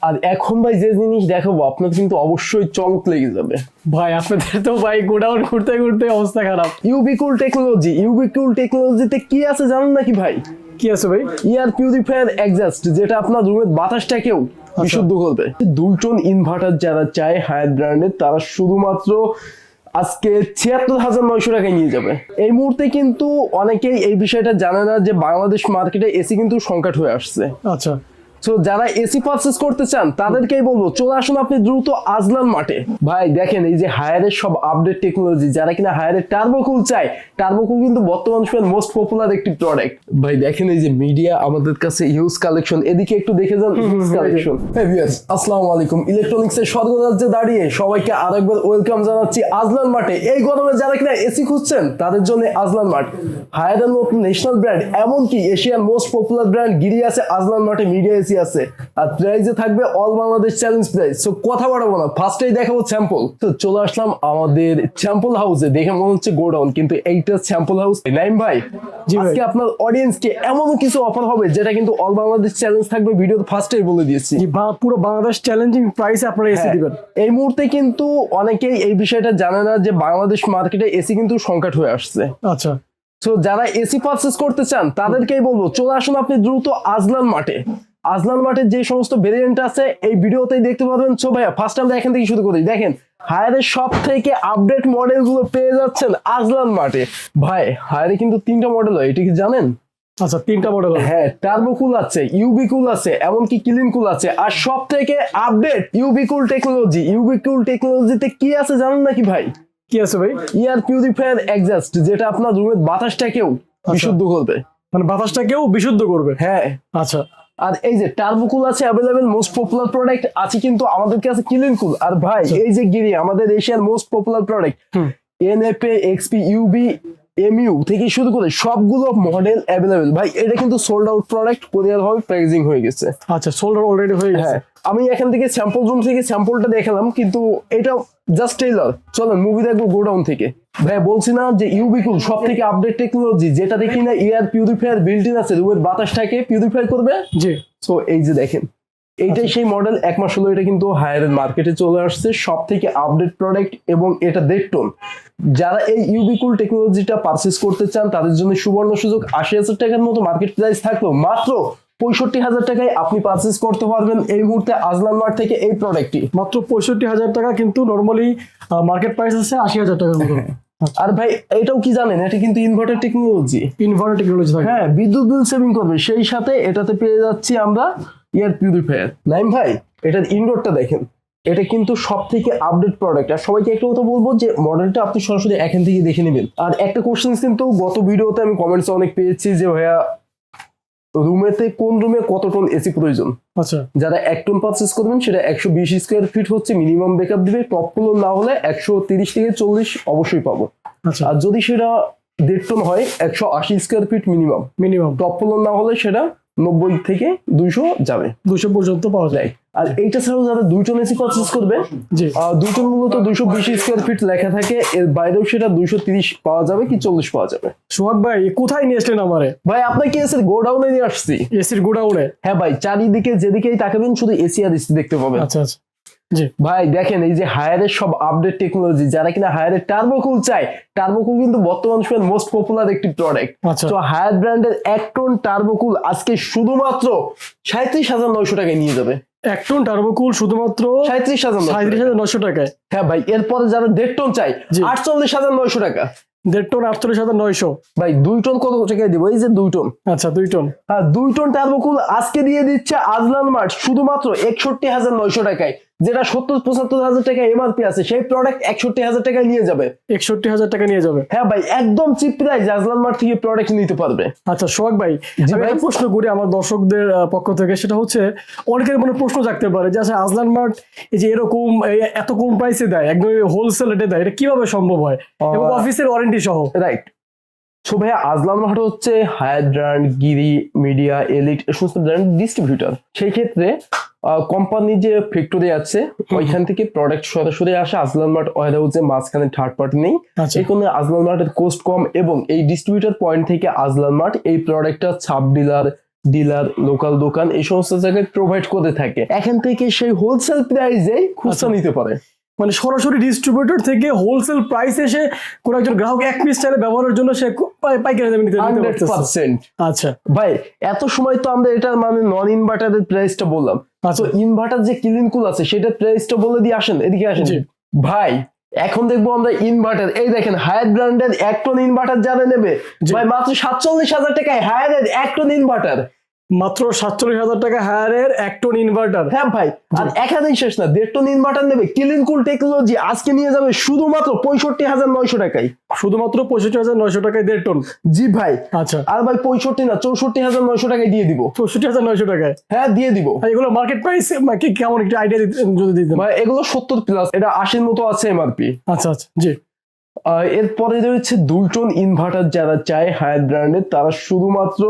আর এখন ভাই যে জিনিস দেখাবো আপনার কিন্তু অবশ্যই চমক লেগে যাবে। ভাই আপনাদের তো ভাই গোডাউন ঘুরতে ঘুরতে অবস্থা খারাপ। ইউবিকুল টেকনোলজিতে কি আছে জানেন নাকি ভাই? কি আছে ভাই? এয়ার পিউরিফায়ার এক্সস্ট, যেটা আপনার রুমের বাতাসটাকেও বিশুদ্ধ করবে। 2 টন ইনভার্টার যারা চায় হায়ার ব্র্যান্ডের, তারা শুধুমাত্র আজকে ৭৬,৯০০ টাকায় নিয়ে যাবে। এই মুহূর্তে কিন্তু অনেকেই এই বিষয়টা জানে না যে বাংলাদেশ মার্কেটে এসি কিন্তু সংকট হয়ে আসছে। আচ্ছা, তো যারা এসি পারচেজ করতে চান তাদেরকেই বলবো চলে আসুন আপনি দ্রুত আজলান মার্টে। ভাই দেখেন এই যে হায়ারের সব আপডেট টেকনোলজি, যারা কিনা হায়ারের টার্বোকুল চায়, টার্বোকুল কিন্তু বর্তমান সময়ের মোস্ট পপুলার একটি প্রোডাক্ট। ভাই দেখেন এই যে মিডিয়া আমাদের কাছে হিউজ কালেকশন, এদিকে একটু দেখে যান হিউজ কালেকশন। আসসালামু আলাইকুম, ইলেকট্রনিক্স এর স্বর্গরাজ্যে দাঁড়িয়ে সবাইকে আরেকবার ওয়েলকাম জানাচ্ছি আজলান মার্টে। এই গরমে যারা কিনা এসি খুঁজছেন তাদের জন্য আজলান মার্ট। হায়ারের নতুন ন্যাশনাল ব্র্যান্ড, এমনকি এশিয়ার মোস্ট পপুলার ব্র্যান্ড গিরি আছে আজলান মার্টে, মিডিয়া এসি আছে। আর প্রাইসে থাকবে all Bangladesh challenge price. So কথা বাড়াবো না, ফার্স্টেই দেখাবো স্যাম্পল। তো চলে আসলাম আমাদের স্যাম্পল হাউসে, দেখে মনে হচ্ছে গোডাউন, কিন্তু এইটা স্যাম্পল হাউস। নাইম ভাই, আজকে আপনার অডিয়েন্সকে এমন কিছু অফার হবে যেটা কিন্তু অল বাংলাদেশ চ্যালেঞ্জ থাকবে, ভিডিওতে ফার্স্টেই বলে দিয়েছি। পুরো বাংলাদেশ চ্যালেঞ্জিং প্রাইসে আপনারা এসি দিবেন। এই মুহূর্তে কিন্তু অনেকেই এই বিষয়টা জানে না যে বাংলাদেশ মার্কেটে এসি কিন্তু সংকট হয়ে আসছে। আচ্ছা, তো যারা এসি পারচেজ করতে চান তাদেরকেই বলবো চলে আসুন আপনি দ্রুত আজলান মার্টে। আজলান মার্টের যে সমস্ত ভেরিয়েন্ট আছে এই ভিডিওতেই দেখতে পাবেন। সো ভাইয়া ফার্স্ট আমরা এখান থেকে শুরু করি। দেখেন হায়ারের সব থেকে আপডেট মডেল গুলো পেয়ে যাচ্ছেন আজলান মার্টে। ভাই হায়ারে কিন্তু 3টা মডেল হয়, এটা কি জানেন? আচ্ছা, 3টা মডেল। হ্যাঁ, টার্বোকুল আছে, ইউবিকুল আছে, এমনকি ক্লিন কুল আছে, আর সব থেকে আপডেট ইউবিকুল টেকনোলজিতে কি আছে জানেন নাকি ভাই? কি আছে ভাই? এয়ার পিউরিফায়ার এক্সস্ট, যেটা আপনার রুমের বাতাসটাকেও বিশুদ্ধ করবে। মানে বাতাসটাকেও বিশুদ্ধ করবে? হ্যাঁ। আচ্ছা, আর এই যে টার্বোকুল আছে অ্যাভেলেবেল, মোস্ট পপুলার প্রোডাক্ট আছে কিন্তু আমাদের কাছে ক্লিন কুল। আর ভাই এই যে গিরি আমাদের এশিয়ার most popular product, NFA, XP, UB, MU থেকে শুরু করে সবগুলো মডেল অ্যাভেলেবেল। ভাই এটা কিন্তু সোল্ড আউট প্রোডাক্ট, কোরিয়ার হবে, প্যাকেজিং হয়ে গেছে। আচ্ছা, সোল্ড আউট অলরেডি হয়ে গেছে। হ্যাঁ, আমি এখান থেকে স্যাম্পল রুম থেকে স্যাম্পলটা দেখালাম, কিন্তু এটা জাস্ট ট্রেলার। চলেন মুভি দেখবো গোডাউন থেকে। ভাই বলছি না যে ইউবিকুল সব থেকে আপডেট টেকনোলজি, যেটা দেখি না এয়ার পিউরিফায়ার বিল্ট ইন আছে, রুমের বাতাসটাকে পিউরিফাই করবে। জি। সো এই যে দেখেন এইটাই সেই মডেল। 1 মাস হলো এটা কিন্তু হায়ারের মার্কেটে চলে আসছে, সব থেকে আপডেট প্রোডাক্ট, এবং এটা 1.5 টন। যারা এই ইউবিকুল টেকনোলজিটা পারচেস করতে চান তাদের জন্য সুবর্ণ সুযোগ। 80,000 টাকার মতো মার্কেট প্রাইস থাকলো, মাত্র 65,000 টাকায় আপনি পারচেস করতে পারবেন এই মুহূর্তে আজলান মার্ট থেকে এই প্রোডাক্টটি। মাত্র 65,000 টাকা, কিন্তু নর্মালি মার্কেট প্রাইস আছে 80,000 টাকার মতো। আর ভাই এটাও কি জানেন, এটা কিন্তু ইনভার্টার টেকনোলজি। থাকে। হ্যাঁ, বিদ্যুৎ বিল সেভিং করবে, সেই সাথে এটাতে পেয়ে যাচ্ছি আমরা এয়ার পিউরিফায়ার। নাইম ভাই এটার ইনডোরটা দেখেন, এটা কিন্তু সব থেকে আপডেট প্রোডাক্ট। আর সবাইকে একটা কথা বলবো যে মডেলটা আপনি সরাসরি এখান থেকে দেখে নেবেন। আর একটা কোশ্চেন কিন্তু গত ভিডিওতে আমি কমেন্টসে অনেক পেয়েছি যে ভাইয়া রুমেতে কোন রুমে কত টন এসি প্রয়োজন। আচ্ছা, যারা 1 টন পারচেস করবেন সেটা 120 স্কোয়ার ফিট হচ্ছে মিনিমাম ব্যাকআপ দিবে। টপ ফ্লোর না হলে 130 থেকে 40 অবশ্যই পাবো। আচ্ছা, আর যদি সেটা 1.5 টন হয় 180 square feet minimum. Top floor না হলে সেটা 90 থেকে 200 যাবে, 200 পর্যন্ত পাওয়া যায়। আর এইটা ছাড়াও যারা 2 টন এসি পারচেস করবে, 2 টন মূলত 220 স্কোয়ার ফিট লেখা থাকে, এর বাইরেও সেটা 230 পাওয়া যাবে কি 40 পাওয়া যাবে। সোহাগ ভাই কোথায় নিয়ে আসলেন আমারে? ভাই আপনাকে এসির গোডাউনে নিয়ে আসছি। এসির গোডাউনে? হ্যাঁ ভাই, চারিদিকে যেদিকেই তাকাবেন শুধু এসি আর এসি দেখতে পাবেন। আচ্ছা আচ্ছা, জি ভাই দেখেন এই যে হায়ারের সব আপডেট টেকনোলজি, যারা কিনা হায়ারের টার্বোকুল চায়, টার্বোকুল কিন্তু বর্তমান সময়ের মোস্ট পপুলার একটি প্রোডাক্ট। তো হায়ার ব্র্যান্ডের 1 টন টার্বোকুল আজকে শুধুমাত্র 37,900 টাকায় নিয়ে যাবে। 1 টন টার্বোকুল শুধুমাত্র 37,900 টাকায়? হ্যাঁ ভাই, এরপরে যারা 1.5 টন চাই 48,900 টাকা। 1.5 টন 48,900। ভাই 2 টন কত টাকায় দিব? এই যে 2 টন। আচ্ছা, 2 টন। হ্যাঁ, 2 টন টার্বোকুল আজকে দিয়ে দিচ্ছে আজলান মার্ট শুধুমাত্র 61,900 টাকায়, যেটা 70-75,000 টাকা এমআরপি আছে, সেই প্রোডাক্ট 61,000 টাকায় নিয়ে যাবে। 61,000 টাকা নিয়ে যাবে? হ্যাঁ ভাই, একদম চিপ প্রাইস আজলান মার্ট থেকে প্রোডাক্ট নিতে পারবে। আচ্ছা সোহাগ ভাই, আমি একটা প্রশ্ন করি আমার দর্শকদের পক্ষ থেকে, সেটা হচ্ছে অনেকের মনে প্রশ্ন জাগতে পারে যে আচ্ছা আজলান মার্ট এই যে এরকম এত কম প্রাইসে দেয়, একদম হোলসেল রেটে দেয়, এটা কিভাবে সম্ভব হয়, এবং অফিসের ওয়ারেন্টি সহ? রাইট। সো ভাইয়া আজলান মার্ট হচ্ছে হায়ার ব্র্যান্ড, গিরি, মিডিয়া, এলিট এই সমস্ত ব্র্যান্ড ডিস্ট্রিবিউটর। সেই ক্ষেত্রে কোম্পানি যে ফ্যাক্টরি আছে ওইখান থেকে প্রোডাক্ট সরাসরি আসে আজলান মার্ট ওয়ার হাউসে, মাঝখানে থার্ড পার্টি নেই। এই কারণে আজলান মার্টের কোস্ট কম, এবং এই ডিস্ট্রিবিউটর পয়েন্ট থেকে আজলান মার্ট এই প্রোডাক্টটা সাব ডিলার ডিলার, লোকাল দোকান এই সমস্ত জায়গায় প্রোভাইড করে থাকে। এখান থেকে সেই হোলসেল প্রাইসে খুচরা নিতে পারে। মানে সরাসরি ডিস্ট্রিবিউটর থেকে হোলসেল প্রাইস এসে কোন একজন গ্রাহক এক পিস চাইলে ব্যবহারের জন্য সে পাইকারি দামে নিতে পারতেছে। 100%। আচ্ছা ভাই এত সময় তো আমরা এটার মানে নন ইনভার্টারের প্রাইসটা বললাম, তো ইনভার্টার যে ক্লিন কুল আছে সেটার প্রাইসটা বলে দিয়ে আসেন, এদিকে আসেন ভাই। এখন দেখবো আমরা ইনভার্টার, এই দেখেন হায়ার ব্র্যান্ডের 1 টন ইনভার্টার যারা নেবে ভাই মাত্র 47,000 টাকায় হায়ারের 1 টন ইনভার্টার। মাত্র 47,000 টাকা হায়ারের 1 টন ইনভার্টার। হ্যাঁ ভাই, আর এখানেই শেষ না, 1.5 টন ইনভার্টার নেবে ক্লিন কুল টেকনোলজি আজকে নিয়ে যাবে শুধুমাত্র 65,900 টাকায়। শুধুমাত্র 65,900 টাকায় 1.5 টন। জি ভাই। আচ্ছা আর ভাই 65 না 64,900 টাকায় দিয়ে দিব। 65,900 টাকায়? হ্যাঁ দিয়ে দিব। এগুলো মার্কেট প্রাইস কেমন একটু আইডিয়া যদি দিতেন। ভাই এগুলো 70 প্লাস, এটা 80 মতো আছে এমআরপি। আচ্ছা আচ্ছা জি। এরপরে রয়েছে 2 টন ইনভার্টার যারা চায় হায়ার ব্র্যান্ডের, তারা শুধুমাত্র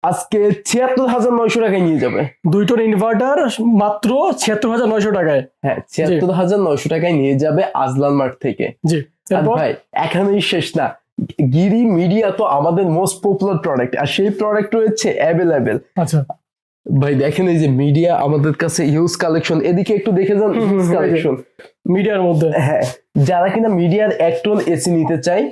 আজকে 76,900 টাকায় নিয়ে যাবে। 2 টন ইনভার্টার মাত্র 76,900 টাকায়। হ্যাঁ 76,900 টাকায় নিয়ে যাবে আজলান মার্ট থেকে। জি। আর ভাই এখানেই শেষ না, গিরি মিডিয়া তো আমাদের মোস্ট পপুলার প্রোডাক্ট, আর সেই প্রোডাক্ট রয়েছে অ্যাভেলেবেল। আচ্ছা ভাই দেখেন এই যে মিডিয়া আমাদের কাছে হিউজ কালেকশন, এদিকে একটু দেখে যান হিউজ কালেকশন মিডিয়ার মধ্যে। হ্যাঁ যারা কিনা মিডিয়ার 1 টন এসি নিতে চাই,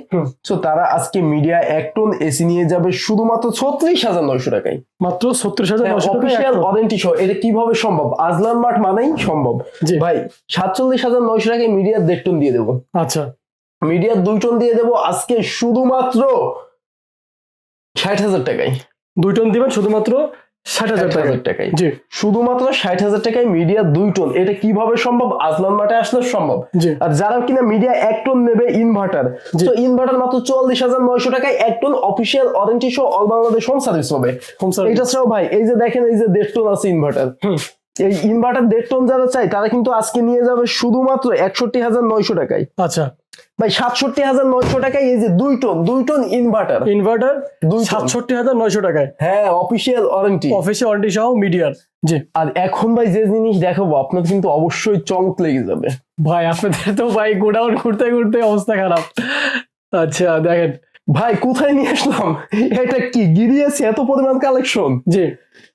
তো তারা আজকে মিডিয়া 1 টন এসি নিয়ে যাবে শুধুমাত্র 36,900 টাকায়। মাত্র 36,900 টাকায় অফিশিয়াল ওয়ারেন্টি সহ। এটা কিভাবে সম্ভব? আজলান মার্ট মানেই সম্ভব। ভাই 47,900 টাকায় মিডিয়ার 1.5 টন দিয়ে দেবো। আচ্ছা মিডিয়ার 2 টন দিয়ে দেবো আজকে শুধুমাত্র 60,000 টাকায়। 2 টন দিবেন শুধুমাত্র 60,000 টাকায়। জি শুধুমাত্র 60,000 টাকায় মিডিয়া 2 টন। এটা কিভাবে সম্ভব? আজলান মার্টে আসলে সম্ভব। জি। আর যারা কিনা মিডিয়া 1 টন নেবে ইনভার্টার, তো ইনভার্টার মাত্র 44,900 টাকায় 1 টন অফিসিয়াল ওয়ারেন্টি সহ অল বাংলাদেশ হোম সার্ভিস হবে। এটা ছাড়াও ভাই এই যে দেখেন এই যে 1.5 টন আছে ইনভার্টার, এই ইনভার্টার 1.5 টন যারা চাই তারা কিন্তু আজকে নিয়ে যাবে শুধুমাত্র 61,900 টাকায়। আচ্ছা ভাই 67,900 টাকায় এই যে 2 টন ইনভার্টার 67,900 টাকায়। হ্যাঁ অফিসিয়াল ওয়ারেন্টি সহ মিডিয়ার। জি। আর এখন ভাই যে জিনিস দেখাবো আপনার কিন্তু অবশ্যই চমক লেগে যাবে। ভাই আপনাদের তো ভাই গোডাউন ঘুরতে ঘুরতে অবস্থা খারাপ। আচ্ছা দেখেন ভাই কোথায় নিয়ে আসলাম, এটা কি গিরি এসি এত পরিমাণ কালেকশন, জি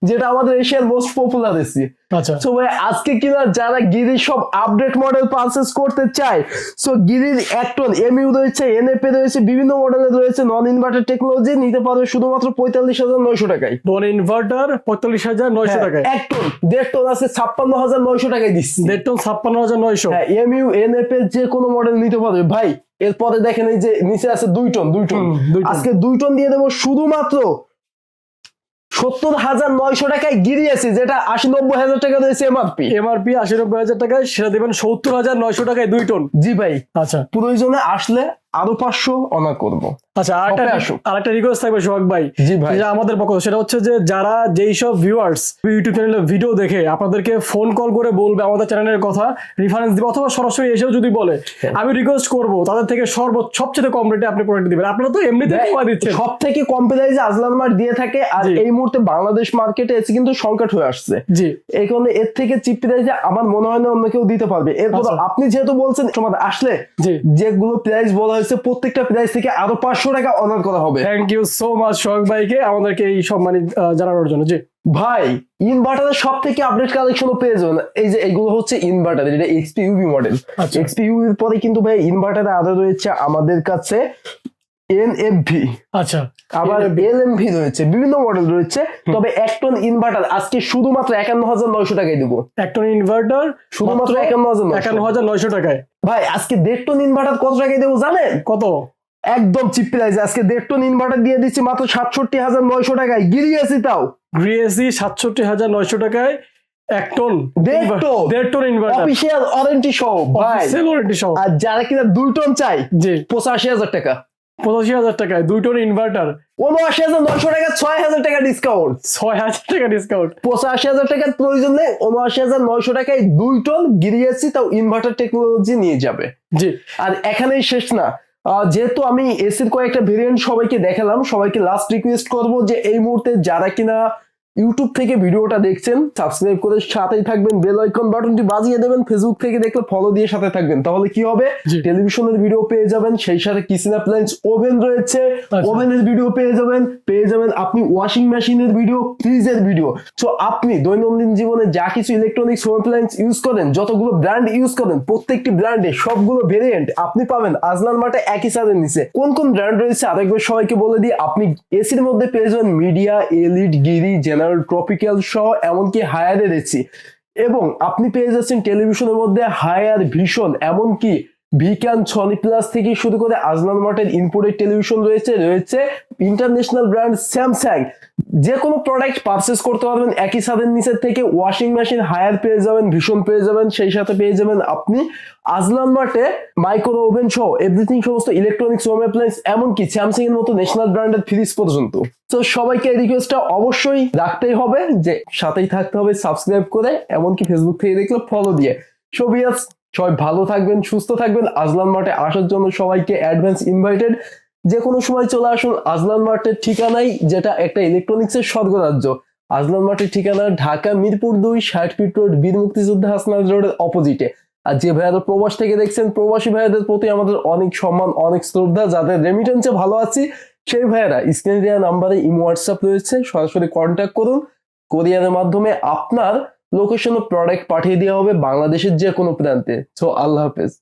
যেটা আমাদের এশিয়ার মোস্ট পপুলার এসি। আচ্ছা সো ভাই আজকে কিনা যারা গিরির সব আপডেট মডেল পারচেজ করতে চায়, সো গিরির 1 টন এমইউ রয়েছে, এনএপি রয়েছে, বিভিন্ন মডেলের রয়েছে, নন ইনভার্টার টেকনোলজি নিতে পারবে শুধুমাত্র 45,900 টাকায়। নন ইনভার্টার 45,900 টাকায়। 1 টন 1.5 টন আছে 56,900 টাকায় দিচ্ছি। 1.5 টন 56,900। হ্যাঁ এমইউ এনএপি যে কোনো মডেল নিতে পারবে ভাই। এরপরে দেখেন এই যে নিচে আছে 2 টন আজকে 2 টন দিয়ে দেবো শুধুমাত্র 70,900 টাকায় গিরি আছে, যেটা 80-90,000 টাকা রয়েছে এমআরপি। 80-90,000 টাকায় সেটা দেবেন 70,900 টাকায় 2 টন। জি ভাই। আচ্ছা প্রয়োজনে আসলে আরো 500 অনার করবো। আচ্ছা আরেকটা রিকোয়েস্ট থাকবে সোহাগ ভাই। জি ভাই। যেটা আমাদের পক্ষ, সেটা হচ্ছে যে যারা যেই সব ভিউয়ার্স ইউটিউব চ্যানেলে ভিডিও দেখে আপনাদেরকে ফোন কল করে বলবে আমাদের চ্যানেলের কথা, রেফারেন্স দিবে অথবা সরাসরি এসেও যদি বলে, আমি রিকোয়েস্ট করব তাদের থেকে সবচেয়ে কম রেটে আপনি প্রোডাক্ট দিবেন। আপনারা তো এমনিতে কমা দিচ্ছেন, সব থেকে কম প্রাইসে আজলান মার্ট দিয়ে থাকে। আর এই মুহূর্তে বাংলাদেশ মার্কেটে এসে কিন্তু সংকট হয়ে আসছে। জি এই কারণে এর থেকে চিপ প্রাইসে আমার মনে হয় না অন্য কেউ দিতে পারবে। এরপর আপনি যেহেতু বলছেন তোমার আসলে যেগুলো প্রাইস বলা হয়েছে প্রত্যেকটা প্রাইস থেকে আরো 500 টাকা অনার করা হবে। থ্যাংক ইউ সো মাচ সোহাগ ভাইকে আমাদেরকে এই সম্মানিত জানানোর জন্য। জি ভাই ইনভার্টারের সব থেকে আপডেট কালেকশনও পেয়ে যাবেন। এই যে এগুলো হচ্ছে ইনভার্টার, এটা এক্সপি ইউভি মডেল। এক্সপি ইউভির পরে কিন্তু ভাই ইনভার্টারে আরো রয়েছে আমাদের কাছে এনএফভি, আচ্ছা আবার এলএমভি রয়েছে, বিভিন্ন মডেল রয়েছে। তবে 1 টন ইনভার্টার আজকে শুধুমাত্র 51,900 টাকায় দেবো। 1 টন ইনভার্টার শুধুমাত্র 51,900 টাকায়। ভাই আজকে 1.5 টন ইনভার্টার কত টাকায় দেবো জানেন? কত? একদম চিপ প্রাইস। আজকে 1.5 টন ইনভার্টার দিয়ে দিচ্ছি মাত্র 67,900 টাকায়। গিরি এসি তাও গ্রিএসি 67,900 টাকায় 1 ton 1.5 ton inverter official warranty সহ ভাই। আর যারা কিনা 2 টন চাই, জি 85,000 টাকা। 85,000 টাকায় 2 টন ইনভার্টার। 79,900 টাকা, 6,000 টাকা ডিসকাউন্ট। 6,000 টাকা ডিসকাউন্ট। 85,000 টাকার প্রয়োজন নেই, 79,900 টাকায় 2 টন গিরি এসি তাও ইনভার্টার টেকনোলজি নিয়ে যাবে। জি। আর এখানেই শেষ না, যেহেতু আমি এসির কয়েকটা ভেরিয়েন্ট সবাইকে দেখালাম, সবাইকে লাস্ট রিকোয়েস্ট করব যে এই মুহূর্তে যারা কিনা ইউটিউব থেকে ভিডিওটা দেখছেন সাবস্ক্রাইব করে সাথেই থাকবেন, বেল আইকন বাটনটি বাজিয়ে দেবেন, ফেসবুক থেকে দেখলে ফলো দিয়ে সাথে থাকবেন। তাহলে কি হবে, জি। টেলিভিশনের ভিডিও পেয়ে যাবেন, সেই সাথে কিচেন অ্যাপ্লায়েন্স ওভেন রয়েছে, আচ্ছা। ওভেনের ভিডিও পেয়ে যাবেন আপনি ওয়াশিং মেশিনের ভিডিও, ফ্রিজের ভিডিও। সো আপনি দৈনন্দিন জীবনে যা কিছু ইলেকট্রনিক্স হোম অ্যাপ্লায়েন্স ইউজ করেন, যতগুলো ব্র্যান্ড ইউজ করেন, প্রত্যেকটি ব্র্যান্ডে সবগুলো ভেরিয়েন্ট আপনি পাবেন আজলান মার্টে একই ছাদের নিচে। কোন কোন ব্র্যান্ড রয়েছে আরেকবার সবাইকে বলে দিই। আপনি এসির মধ্যে পেয়ে যাবেন মিডিয়া, এলিট, গিরি, জেনারেল, ট্রপিক্যাল সহ এমনকি হায়ারের এসি। এবং আপনি পেয়ে যাচ্ছেন টেলিভিশনের মধ্যে হায়ার, ভীষণ, এমনকি ভিক্যান, সনি প্লাস থেকে শুরু করে আজলান মার্টের ইম্পোর্টেড টেলিভিশন রয়েছে ইন্টারন্যাশনাল ব্র্যান্ড স্যামসাং। যে কোনো প্রোডাক্ট পারচেস করতে পারবেন একই ছাদের নিচের থেকে। ওয়াশিং মেশিন হায়ার পেয়ে যাবেন, ভীষণ পেয়ে যাবেন, সেই সাথে পেয়ে যাবেন আপনি আজলান মার্টে মাইক্রো ওভেন সহ এভরিথিং, সমস্ত ইলেকট্রনিক্স হোম অ্যাপ্লায়েন্স, এমনকি স্যামসাং এর মতো ন্যাশনাল ব্র্যান্ডের ফ্রিজ পর্যন্ত। তো সবাইকে এই রিকোয়েস্টটা অবশ্যই রাখতেই হবে যে সাথেই থাকতে হবে সাবস্ক্রাইব করে, এমনকি ফেসবুক থেকে দেখলে ফলো দিয়ে। সো ভিউয়ার্স, সবাই ভালো থাকবেন, সুস্থ থাকবেন। আজলান মার্টে আসার জন্য সবাইকে অ্যাডভান্স ইনভাইটেড। যে কোনো সময় চলে আসুন আজলান মার্টের ঠিকানায়, যেটা একটা ইলেকট্রনিক্সের স্বর্গরাজ্য। আজলান মার্টের ঠিকানা ঢাকা মিরপুর 2, 60 ফিট রোড, বীর মুক্তিযোদ্ধা হাসনাত রোডের অপোজিটে। আর যে ভাইয়ারা প্রবাস থেকে দেখছেন, প্রবাসী ভাইয়াদের প্রতি আমাদের অনেক সম্মান, অনেক শ্রদ্ধা। যাদের রেমিটেন্সে ভালো আছি সেই ভাইয়ারা স্ক্রিনে দেওয়া নাম্বারে ইমো, হোয়াটসঅ্যাপ রয়েছে, সরাসরি কন্ট্যাক্ট করুন। কোরিয়ারের মাধ্যমে আপনার লোকেশন ও প্রোডাক্ট পাঠিয়ে দেওয়া হবে বাংলাদেশের যে কোনো প্রান্তে। সো আল্লাহ হাফেজ।